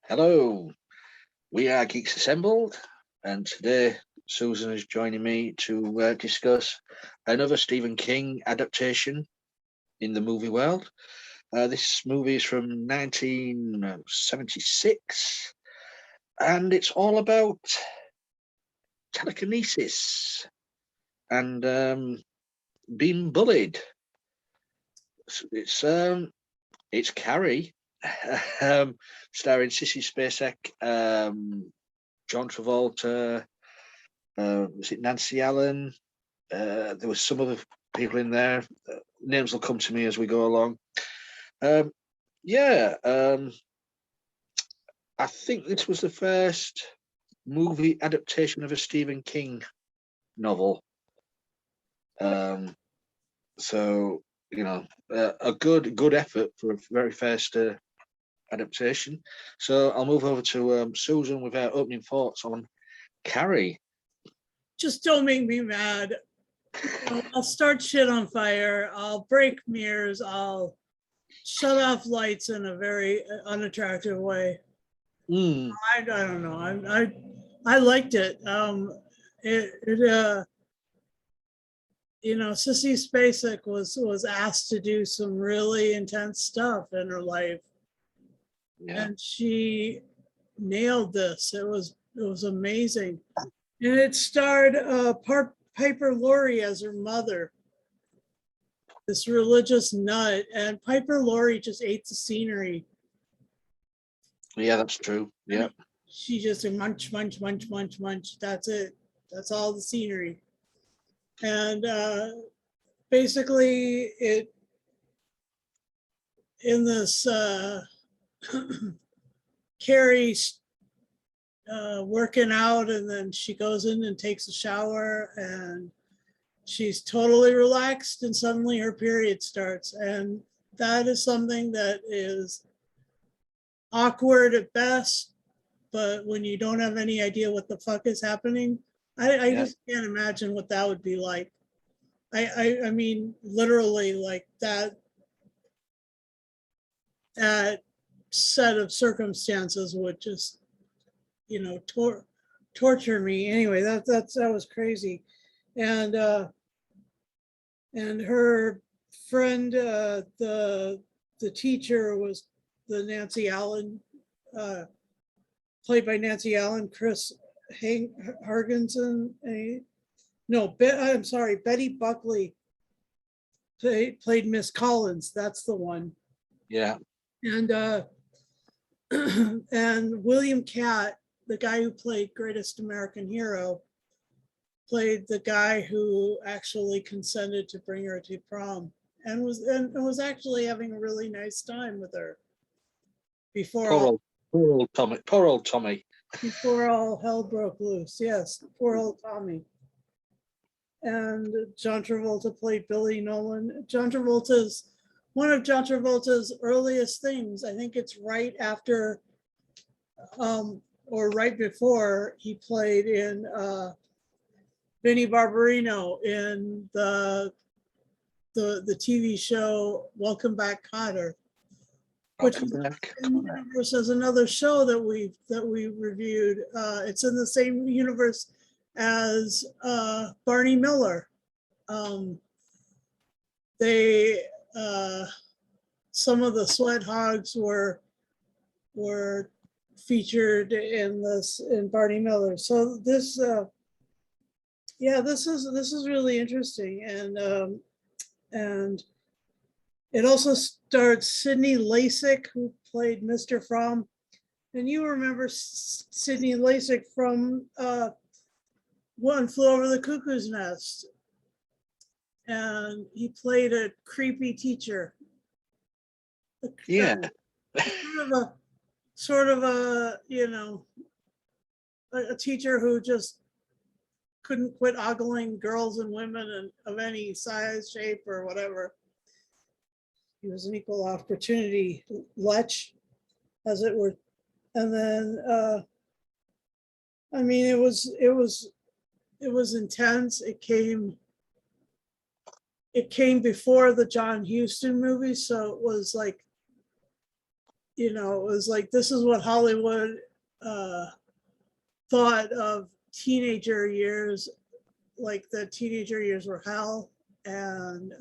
Hello, we are Geeks Assembled, and today Susan is joining me to discuss another Stephen King adaptation in the movie world. This movie is from 1976, and it's all about telekinesis and being bullied. It's Carrie, starring Sissy Spacek, John Travolta, was it Nancy Allen? There was some other people in there. Names will come to me as we go along. I think this was the first movie adaptation of a Stephen King novel. So a good effort for a very first adaptation. So I'll move over to Susan with her opening thoughts on Carrie. Just don't make me mad. I'll start shit on fire. I'll break mirrors. I'll shut off lights in a very unattractive way. I don't know. I liked it. Sissy Spacek was asked to do some really intense stuff in her life, and she nailed this. It was amazing, and it starred Piper Laurie as her mother, this religious nut, and Piper Laurie just ate the scenery. Yeah, that's true. Yeah, she just munch, munch, munch, munch, munch. That's it. That's all the scenery. And basically, it in this Carrie's working out, and then she goes in and takes a shower, and she's totally relaxed, and suddenly her period starts, and that is something that is awkward at best, but when you don't have any idea what the fuck is happening, I just can't imagine what that would be like. I mean, literally, like that set of circumstances would just, torture me. Anyway, that was crazy, and her friend, the teacher, was the Nancy Allen, played by Nancy Allen, Chris Hargensen. I'm sorry, Betty Buckley played Miss Collins. That's the one. Yeah. And and William Catt, the guy who played Greatest American Hero, played the guy who actually consented to bring her to prom, and was actually having a really nice time with her before poor old Tommy. Before all hell broke loose. Yes, poor old Tommy. And John Travolta played Billy Nolan. One of John Travolta's earliest things. I think it's right after, or right before, he played in Vinnie Barbarino in the TV show Welcome Back, Kotter, which is another show that we reviewed. It's in the same universe as Barney Miller. Some of the sweat hogs were featured in Barney Miller. So this is really interesting, and it also starred Sidney Lasik, who played Mr. Prom, and you remember Sidney Lasik from One Flew Over the Cuckoo's Nest, and he played a creepy teacher. Yeah. Sort of a teacher who just couldn't quit ogling girls and women of any size, shape, or whatever. He was an equal opportunity lech, as it were. And then, I mean, it was intense. It came before the John Huston movie, so it was like it was like, this is what Hollywood thought of teenager years, like the teenager years were hell. And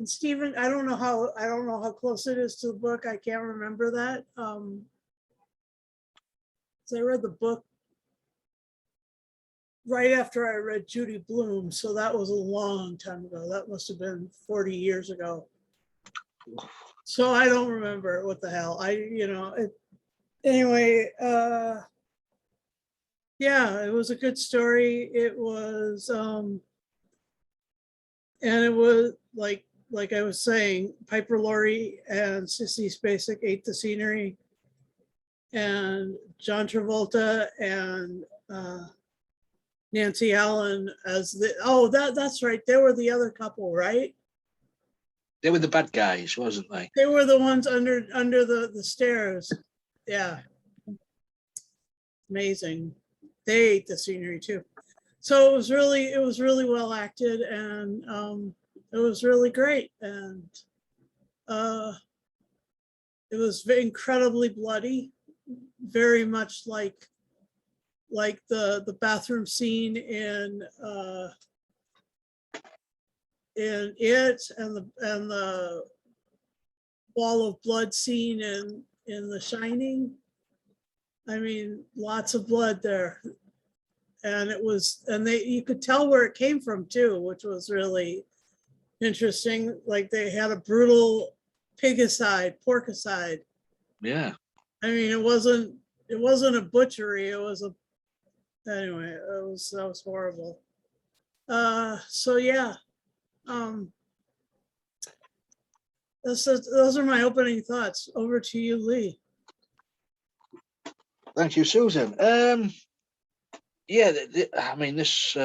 Stephen, I don't know how close it is to the book. I can't remember that. So I read the book right after I read Judy Blume, so that was a long time ago. That must have been 40 years ago. So I don't remember what the hell. Anyway, yeah, it was a good story. It was and it was like I was saying, Piper Laurie and Sissy Spacek ate the scenery, and John Travolta and Nancy Allen as that's right. They were the other couple, right? They were the bad guys, wasn't they? They were the ones under the stairs. Yeah. Amazing. They ate the scenery too. So it was really well acted, and it was really great. And it was incredibly bloody, very much like the bathroom scene in It, and the wall of blood scene in The Shining. I mean, lots of blood there. And you could tell where it came from too, which was really interesting. Like, they had a brutal porkicide. Yeah. I mean, it wasn't a butchery. Anyway, that was horrible. So yeah. Those are my opening thoughts. Over to you, Lee. Thank you, Susan. Yeah, I mean, this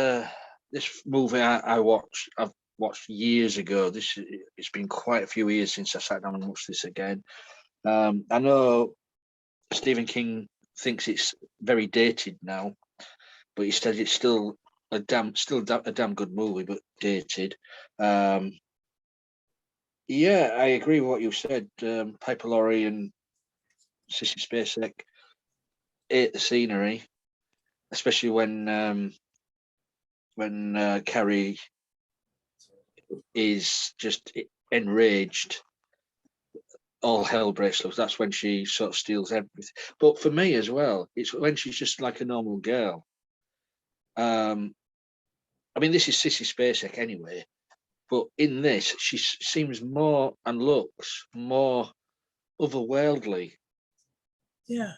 movie I've watched years ago. It's been quite a few years since I sat down and watched this again. I know Stephen King thinks it's very dated now, but he says it's still a damn good movie, but dated. Yeah, I agree with what you said. Piper Laurie and Sissy Spacek ate the scenery, especially when Carrie is just enraged. All hell breaks loose. That's when she sort of steals everything. But for me as well, it's when she's just like a normal girl. I mean, this is Sissy Spacek anyway, but in this, she seems more and looks more otherworldly. Yeah.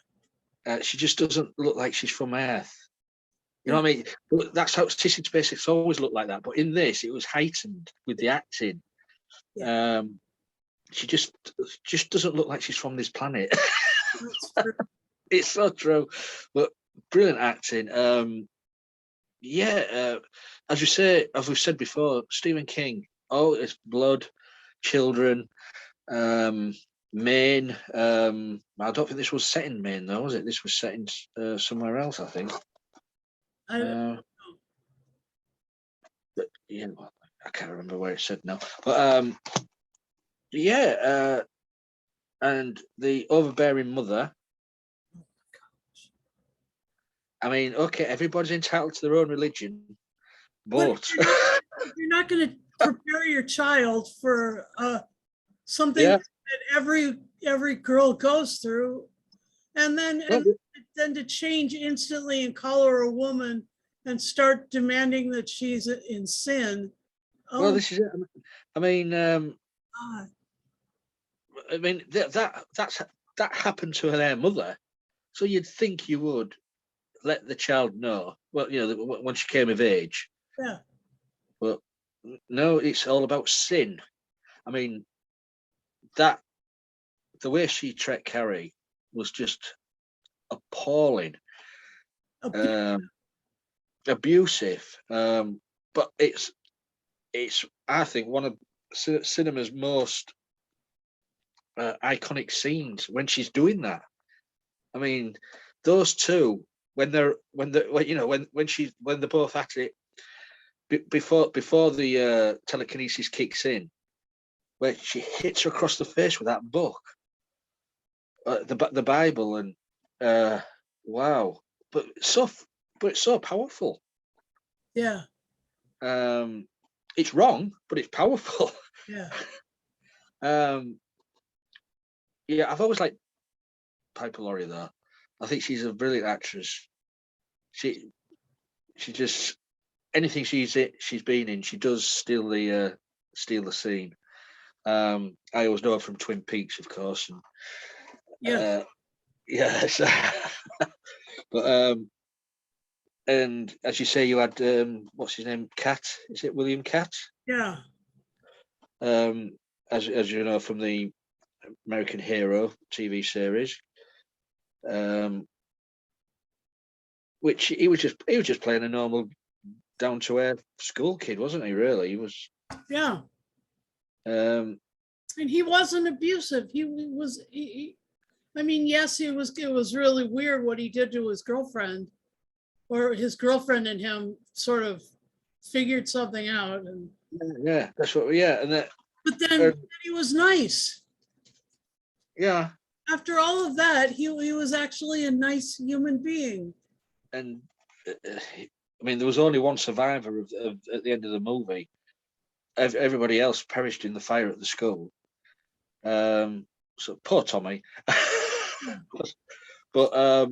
She just doesn't look like she's from Earth. You know what I mean? But that's how Sissy Spacek's always looked like that. But in this, it was heightened with the acting. Yeah. She just doesn't look like she's from this planet. It's so true. But brilliant acting. As we've said before, Stephen King. Oh, it's blood, children, Maine. I don't think this was set in Maine, though, was it? This was set in somewhere else, I think. But I can't remember where it said now. But and the overbearing mother. I mean, okay, everybody's entitled to their own religion, but you're not going to prepare your child for something that every girl goes through, and then to change instantly and call her a woman and start demanding that she's in sin. Well, this is it. I mean, that happened to their mother, so you'd think you would let the child know. Well, when she came of age. Yeah. But no, it's all about sin. I mean, the way she treated Carrie was just appalling, abusive. But it's I think one of cinema's most iconic scenes when she's doing that. I mean, those two when they're both at it before the telekinesis kicks in, where she hits her across the face with that book. the Bible, and wow, but it's so powerful. Yeah. It's wrong, but it's powerful. Yeah. Yeah, I've always liked Piper Laurie though. I think she's a brilliant actress. She just anything she's been in, she does steal the scene. I always know her from Twin Peaks, of course, and Yeah. yeah. So, but and as you say, you had what's his name, Cat? Is it William Cat? Yeah. As you know from the American Hero TV series, which he was just playing a normal down to earth school kid, wasn't he? Really, he was. Yeah. Um, And he wasn't abusive. I mean, yes, it was really weird what he did to his girlfriend, or his girlfriend and him sort of figured something out. And yeah, that's what. Yeah, and that. but then he was nice. Yeah. After all of that, he was actually a nice human being. And I mean, there was only one survivor at the end of the movie. Everybody else perished in the fire at the school. So poor Tommy. But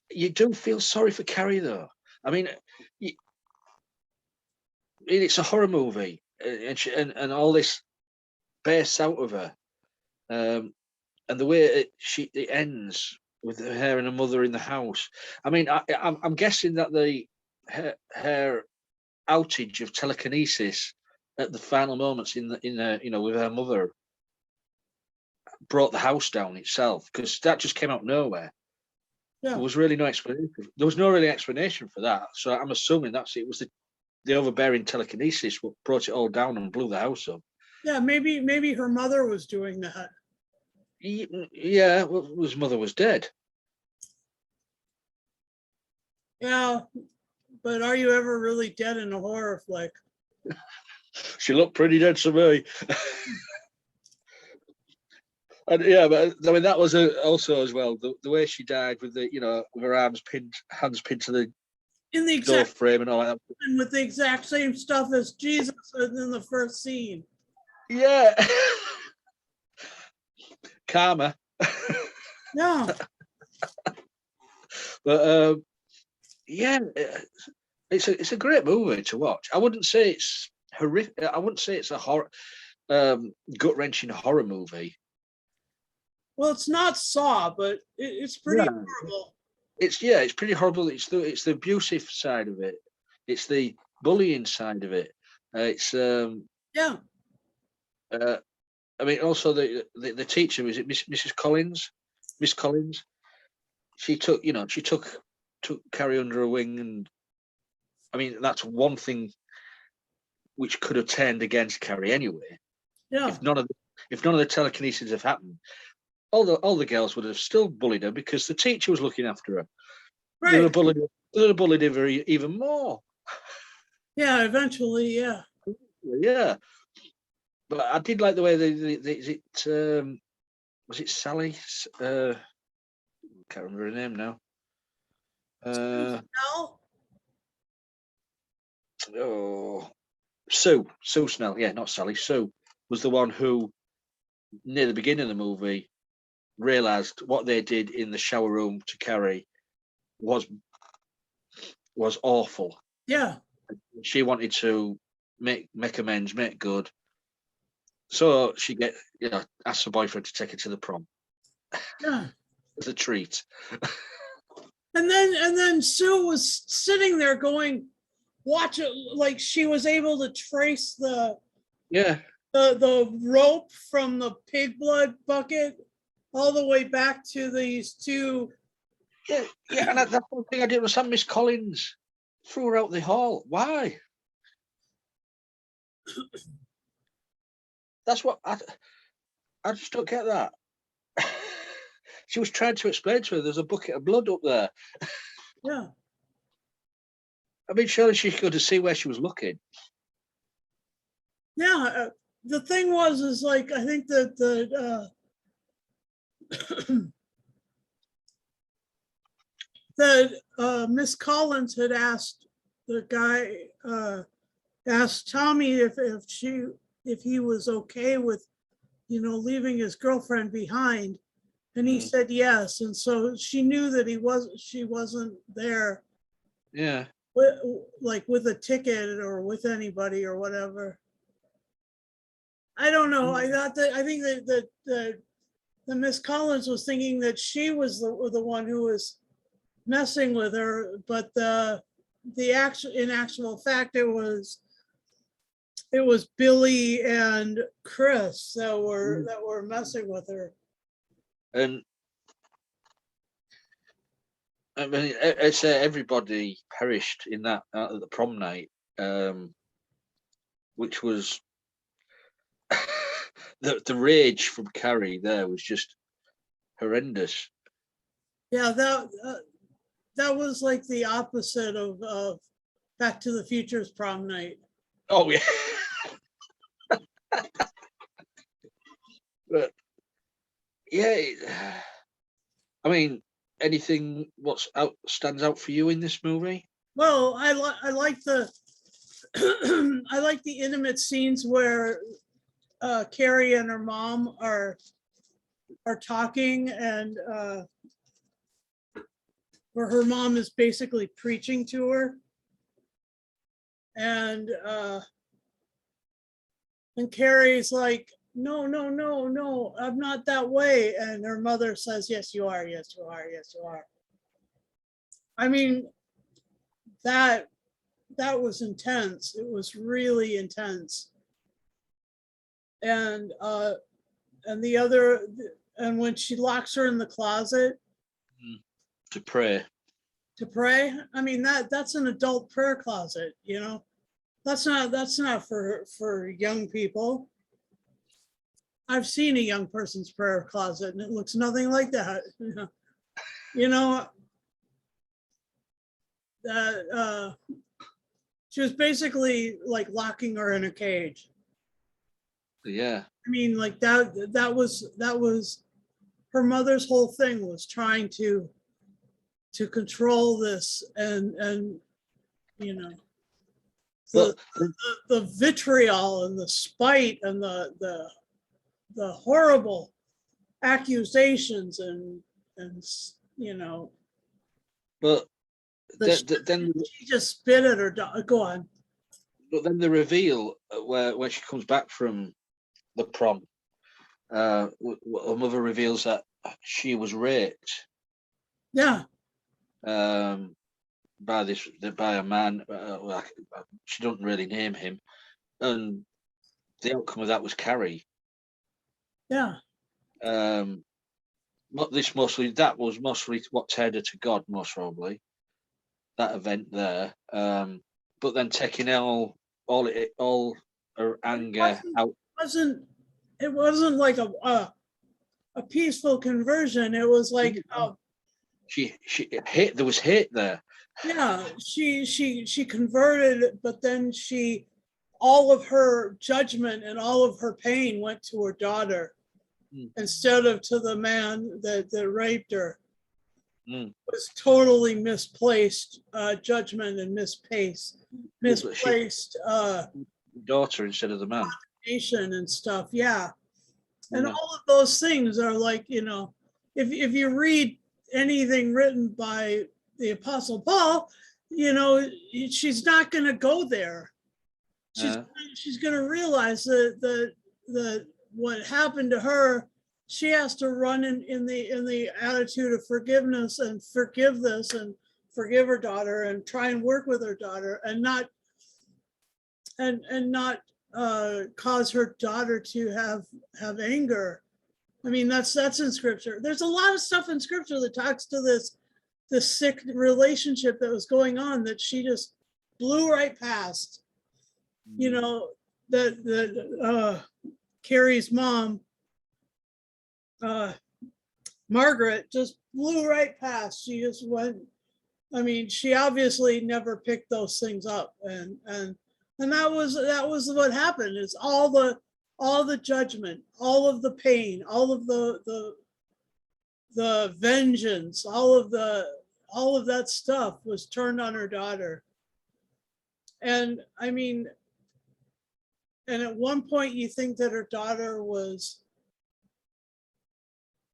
you do feel sorry for Carrie, though. I mean, it's a horror movie, and all this bursts out of her, and the way it ends with her and her mother in the house. I mean, I'm guessing that her outage of telekinesis at the final moments in with her mother brought the house down itself, because that just came out nowhere. Yeah. There was really no explanation. There was no really explanation for that. So I'm assuming it was the overbearing telekinesis what brought it all down and blew the house up. Yeah, maybe her mother was doing that. Yeah, well, his mother was dead. Yeah, but are you ever really dead in a horror flick? She looked pretty dead to me. And yeah, but I mean that was also as well the way she died with with her hands pinned to the in the door exact frame and all that. and with the exact same stuff as Jesus in the first scene. Yeah. Karma. Yeah. But yeah, it's a great movie to watch. I wouldn't say it's horrific. I wouldn't say it's a horror, gut wrenching horror movie. Well, it's not Saw, but it's pretty horrible. It's pretty horrible. It's the abusive side of it. It's the bullying side of it. Yeah. I mean, also the teacher, was it Mrs. Collins? Miss Collins. She took Carrie under her wing, and I mean that's one thing which could have turned against Carrie anyway. Yeah. If none of the telekinesis have happened, all the girls would have still bullied her because the teacher was looking after her. Right. They would have bullied her even more. Yeah, eventually, yeah. Yeah. But I did like the way was it Sally? Can't remember her name now. Sue Snell. Yeah, not Sally. Sue was the one who, near the beginning of the movie, realised what they did in the shower room to Carrie was awful. Yeah. She wanted to make amends, make good. So she asked her boyfriend to take her to the prom. Yeah. As a treat. And then Sue was sitting there going, watch it, like she was able to trace the rope from the pig blood bucket all the way back to these two. Yeah, and that's one thing I didn't understand. Miss Collins threw her out the hall. Why? That's what I just don't get that. She was trying to explain to her there's a bucket of blood up there. Yeah. I mean, surely she could have seen where she was looking. Yeah. The thing is like, I think that that Miss Collins had asked the guy, asked Tommy if he was okay with, leaving his girlfriend behind, and he said yes, and so she knew that she wasn't there Yeah. with, like with a ticket or with anybody or whatever. I don't know. I think that the Miss Collins was thinking that she was the one who was messing with her, but in actual fact it was Billy and Chris that were messing with her. And I mean, it's everybody perished in that at the prom night, which was the rage from Carrie. There was just horrendous. Yeah, that was like the opposite of Back to the Future's prom night. Oh yeah. But yeah, I mean, anything stands out for you in this movie? Well, I like the I like the intimate scenes where Carrie and her mom are talking, and where her mom is basically preaching to her, and Carrie's like, no, no, no, no, I'm not that way, and her mother says, yes you are, yes you are, yes you are. I mean, that was intense. It was really intense. And the other, and when she locks her in the closet To pray. I mean, that's an adult prayer closet, that's not for young people. I've seen a young person's prayer closet and it looks nothing like that. That she was basically like locking her in a cage. Yeah. I mean, like that was her mother's whole thing, was trying to control this, and the vitriol and the spite and the horrible accusations and But then she just spit at her dog. Go on. But then the reveal when she comes back from the prom, her mother reveals that she was raped. Yeah. By a man. She doesn't really name him, and the outcome of that was Carrie. Yeah. That was mostly what turned her to God, most probably. That event there, but then taking all her anger out. It wasn't like a peaceful conversion. It was like she hate. There was hate there. Yeah, she converted, but then all of her judgment and all of her pain went to her daughter instead of to the man that raped her. It was totally misplaced judgment and misplaced daughter instead of the man. And stuff. Yeah. And all of those things are like, if you read anything written by the Apostle Paul, she's not going to go there. She's going to realize that what happened to her, she has to run in the attitude of forgiveness and forgive this and forgive her daughter and try and work with her daughter and not cause her daughter to have anger. I mean, that's in scripture. There's a lot of stuff in scripture that talks to this sick relationship that was going on that she just blew right past. That Carrie's mom, Margaret, just blew right past. She just went. I mean, she obviously never picked those things up, and that was what happened. Is all the judgment, all of the pain, all of the the vengeance, all of that stuff was turned on her daughter. And I mean, and at one point you think that her daughter was,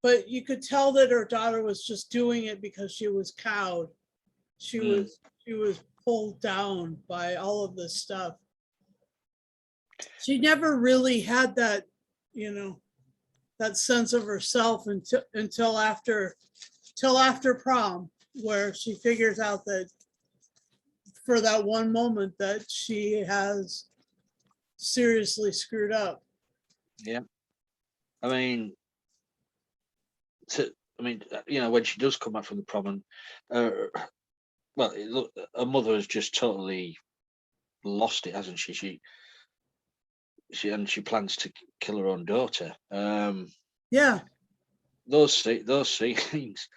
but you could tell that her daughter was just doing it because she was cowed. She was pulled down by all of this stuff. She never really had that, that sense of herself until after prom, where she figures out that for that one moment that she has seriously screwed up. Yeah. I mean, when she does come back from the prom, and look, her mother has just totally lost it, hasn't she? She plans to kill her own daughter. Yeah. Those scenes,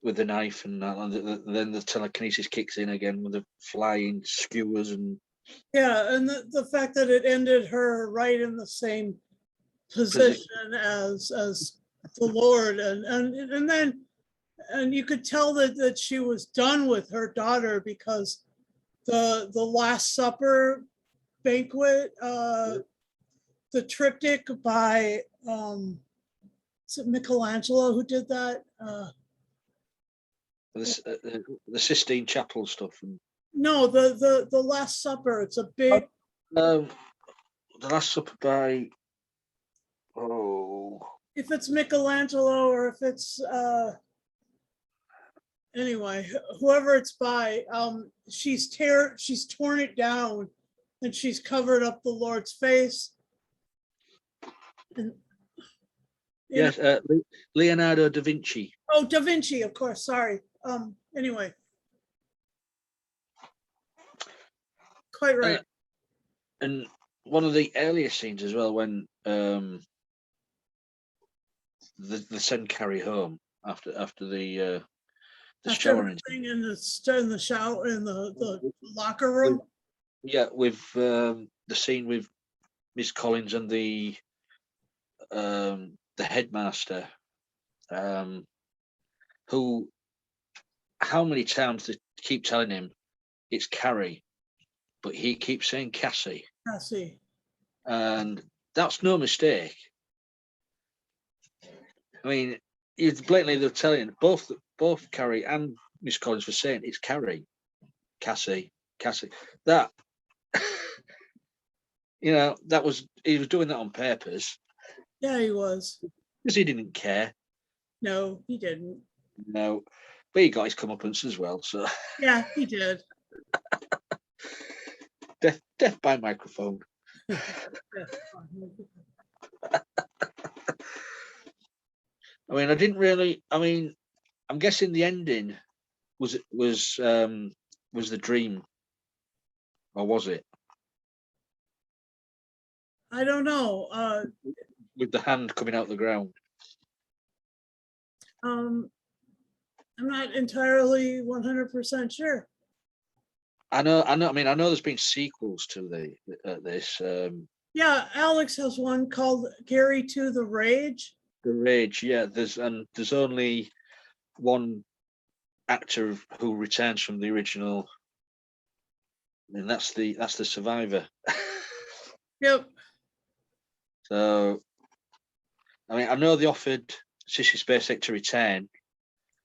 with the knife and that, and then the telekinesis kicks in again with the flying skewers and. Yeah, and the fact that it ended her right in the same position as the Lord, and then you could tell that she was done with her daughter, because the Last Supper banquet, the triptych by is it Michelangelo who did that? The Sistine Chapel stuff. And no, the Last Supper. It's a big. The Last Supper by. If it's Michelangelo or if it's anyway, whoever it's by, she's torn it down, and she's covered up the Lord's face. And, yes, Leonardo da Vinci. Oh, Da Vinci, of course. Sorry. Anyway, quite right. And one of the earliest scenes as well, when they send Carrie home after the shower in the shower in the locker room. With the scene with Miss Collins and the headmaster, who, how many times they keep telling him it's Carrie, but he keeps saying Cassie. Cassie. And that's no mistake. I mean, it's blatantly they're telling both Carrie and Miss Collins were saying it's Carrie, Cassie. That that was, he was doing that on purpose. Yeah, he was. Because he didn't care. No, he didn't. No, but he got his comeuppance as well. So yeah, he did. Death by microphone. I mean, I didn't really. I mean, I'm guessing the ending was the dream, or was it? I don't know. With the hand coming out the ground. I'm not entirely 100% sure. I know. I mean, I know there's been sequels to this. Yeah, Alex has one called Carrie to the Rage. The Rage, yeah. There's only one actor who returns from the original, and that's the survivor. Yep. So, I mean, I know they offered Sissy Spacek to return,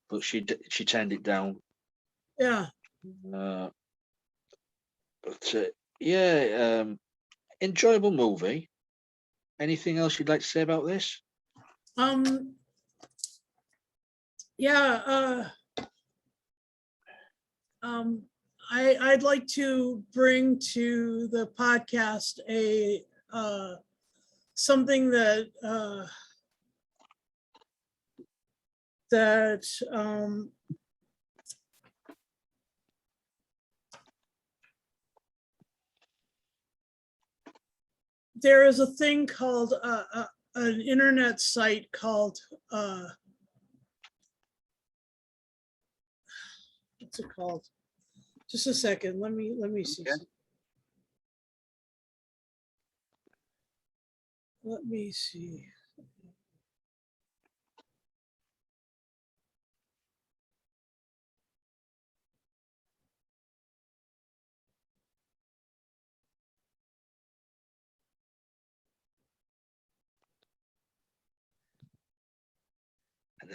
but she turned it down. Yeah. Enjoyable movie. Anything else you'd like to say about this? Yeah. I'd like to bring to the podcast a something that there is a thing called an internet site called what's it called? Just a second. Let me see. Okay. Let me see.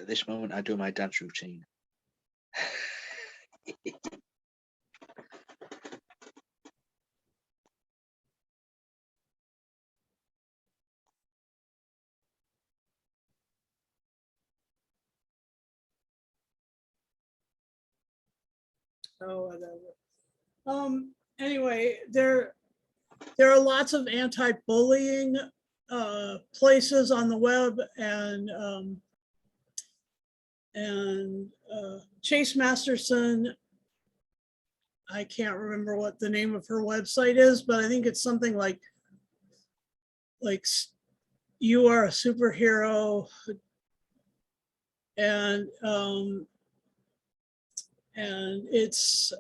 at this moment, I do my dance routine. Oh, whatever. Anyway, there are lots of anti-bullying places on the web, and Chase Masterson, I can't remember what the name of her website is, but I think it's something like you are a superhero, and it's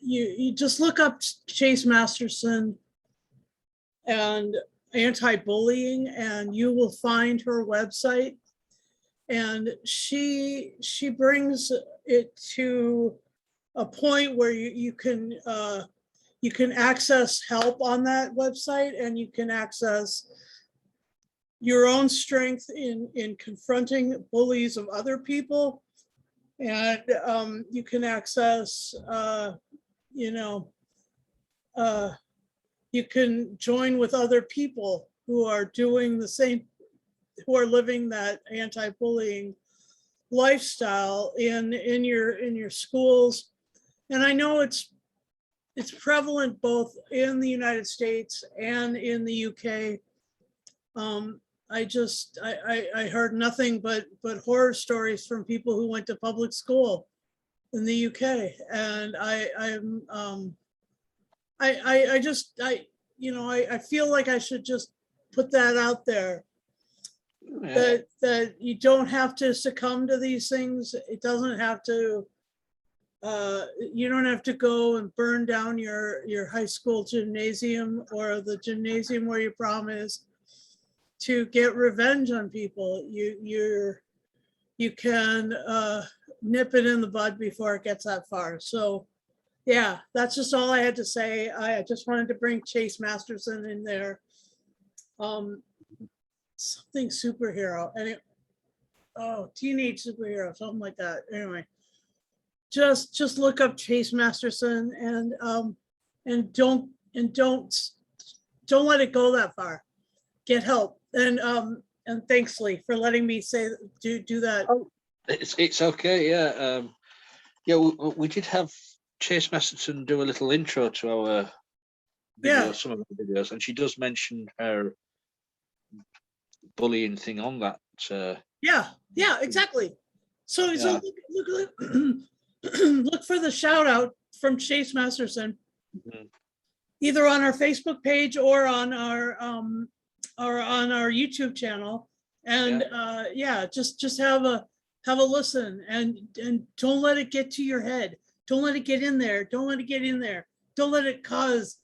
you just look up Chase Masterson and anti-bullying, and you will find her website, and she brings it to a point where you can access help on that website, and you can access your own strength in confronting bullies of other people, and you can access you can join with other people who are doing the same, who are living that anti-bullying lifestyle in your schools. And I know it's prevalent both in the United States and in the UK. I heard nothing but horror stories from people who went to public school in the UK, and I feel like I should just put that out there, that you don't have to succumb to these things. It doesn't have to. You don't have to go and burn down your high school gymnasium or the gymnasium where your prom is to get revenge on people. You can nip it in the bud before it gets that far. So yeah, that's just all I had to say. I just wanted to bring Chase Masterson in there. Something superhero, teenage superhero, something like that. Anyway, just look up Chase Masterson, and don't let it go that far. Get help. And thanks, Lee, for letting me do that. Oh, it's okay. Yeah. We did have Chase Masterson do a little intro to our videos, some of our videos, and she does mention her bullying thing on that. Yeah, exactly. So look for the shout out from Chase Masterson, either on our Facebook page or on our YouTube channel, and just have a listen, and don't let it get to your head. Don't let it get in there. Don't let it cause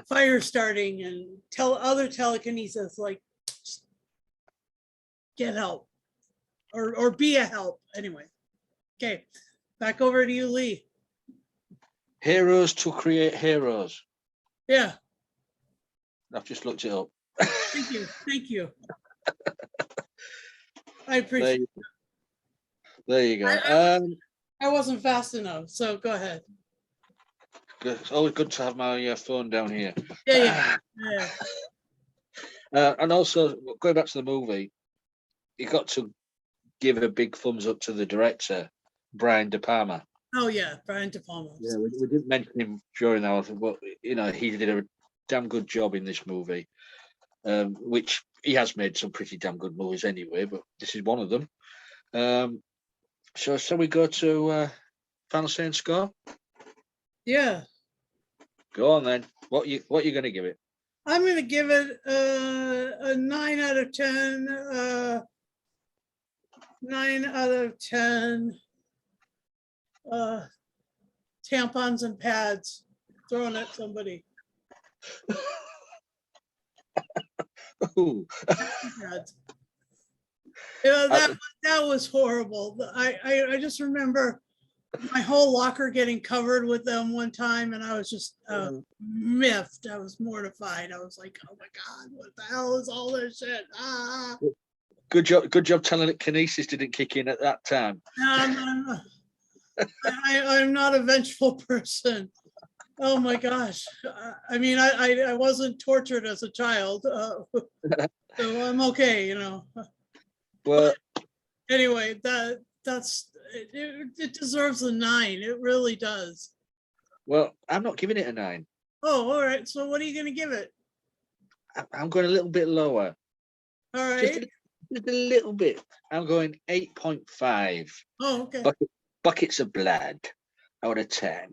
fire starting and tell other telekinesis, like, get help or be a help. Anyway, okay, back over to you, Lee. Heroes to create heroes. Yeah, I've just looked it up. Thank you. I appreciate it. There you go. I wasn't fast enough, so go ahead. It's always good to have my phone down here. Yeah. And also, going back to the movie, you got to give a big thumbs up to the director, Brian De Palma. Oh yeah, Brian De Palma. Yeah, we didn't mention him during our, but he did a damn good job in this movie, which he has made some pretty damn good movies anyway, but this is one of them. So shall we go to final say and score? Yeah. Go on then. What you going to give it? I'm going to give it a 9 out of 10. 9 out of 10 tampons and pads thrown at somebody. Ooh. That was horrible. I just remember my whole locker getting covered with them one time, and I was just miffed. I was mortified. I was like, oh my God, what the hell is all this shit? Good job telekinesis didn't kick in at that time. I'm not a vengeful person. Oh my gosh. I mean, I wasn't tortured as a child, so I'm okay, you know. Well, Anyway, it deserves a 9. It really does. well, I'm not giving it a 9. Oh, all right. So what are you going to give it? I'm going a little bit lower. All Just right. a little bit. I'm going 8.5. Oh, okay. Buckets of blood out of 10.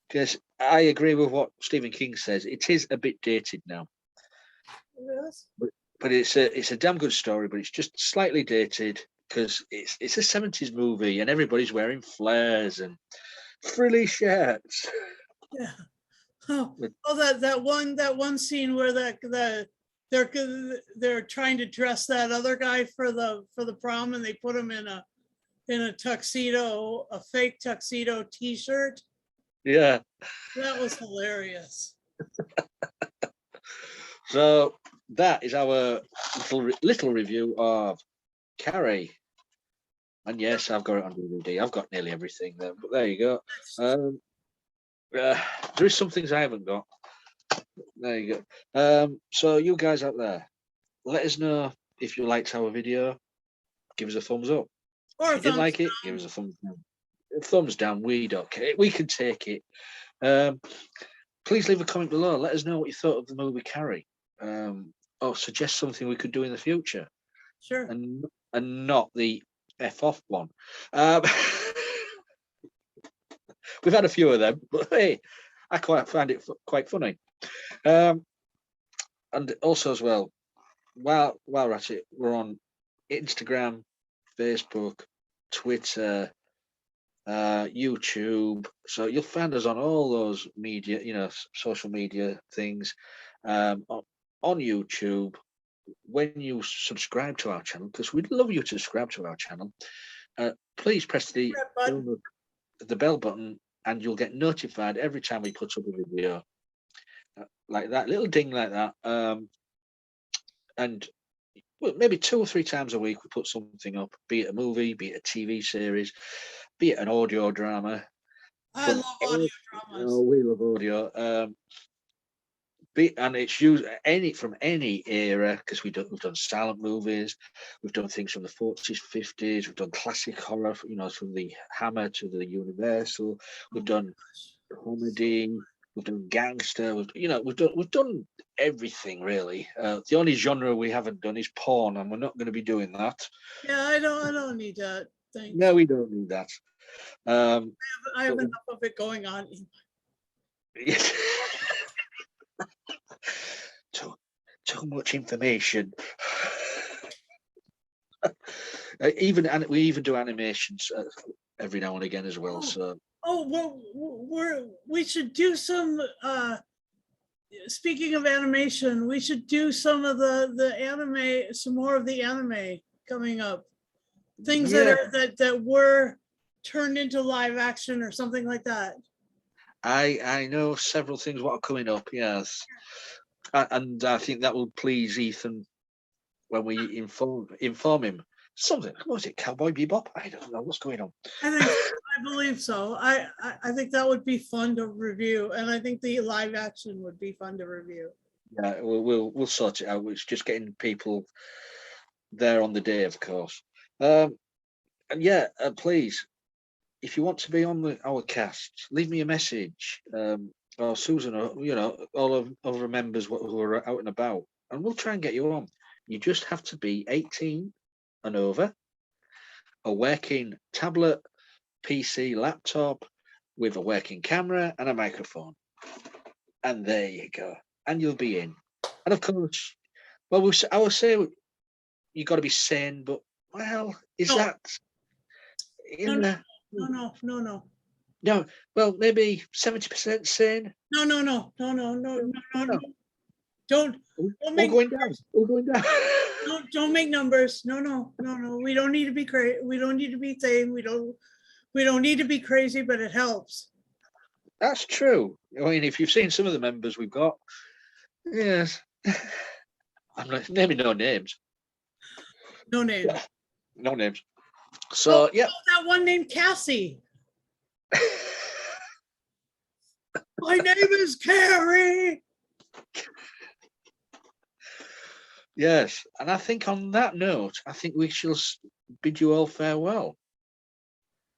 Because I agree with what Stephen King says. It is a bit dated now. Yes. But it's a damn good story, but it's just slightly dated because it's a 70s movie and everybody's wearing flares and frilly shirts. Yeah. Oh, that one scene where they're trying to dress that other guy for the prom, and they put him in a tuxedo, a fake tuxedo t-shirt. Yeah. That was hilarious. So that is our little review of Carrie. And yes, I've got it on DVD. I've got nearly everything there, but there you go. There is some things I haven't got. There you go. So you guys out there, let us know if you liked our video. Give us a thumbs up. Or If you didn't like it, give us a thumbs down. Thumbs down. We don't care. We can take it. Please leave a comment below. Let us know what you thought of the movie Carrie. Or suggest something we could do in the future. Sure. And not the F off one. We've had a few of them, but hey, I quite find it quite funny. And also as well, while we're at it, we're on Instagram, Facebook, Twitter, YouTube. So you'll find us on all those media, social media things. On YouTube, when you subscribe to our channel, because we'd love you to subscribe to our channel, please press the bell button and you'll get notified every time we put up a video. Like that, little ding like that. And well, maybe 2 or 3 times a week we put something up, be it a movie, be it a TV series, be it an audio drama. I love audio dramas. Oh, we love audio. And it's used from any era, because we've done silent movies, we've done things from the 40s, 50s, we've done classic horror, from the Hammer to the Universal, we've done comedy, we've done gangster, we've done everything really. The only genre we haven't done is porn, and we're not going to be doing that. Yeah, I don't need that. Thanks. No, we don't need that. I have enough of it going on. Too much information. We even do animations every now and again as well. So well, we should do some. Speaking of animation, we should do some of the anime, some more of the anime coming up. Things that were turned into live action or something like that. I know several things what are coming up. Yes. And I think that will please Ethan when we inform him. Something. What was it? Cowboy Bebop? I don't know what's going on. I believe so. I think that would be fun to review, and I think the live action would be fun to review. Yeah, we'll sort it out. It's just getting people there on the day, of course. And yeah, please, if you want to be on our cast, leave me a message. Or Susan, or all of other members who are out and about, and we'll try and get you on. You just have to be 18 and over, a working tablet, PC, laptop with a working camera and a microphone, and there you go, and you'll be in. And of course, well, I will say you got to be sane, but that in there? No. No, well, maybe 70% sane. No. Don't make going down. Don't make numbers. No. We don't need to be crazy. We don't need to be sane. We don't need to be crazy, but it helps. That's true. I mean, if you've seen some of the members we've got, Yes. I'm not naming no names. No name. No names. Oh, So yeah. that one named Cassie. My name is Carrie. Yes. And I think on that note, I think we shall bid you all farewell.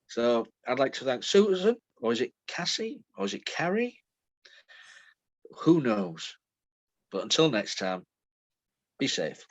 So I'd like to thank Susan, or is it Cassie, or is it Carrie? Who knows? But until next time, be safe.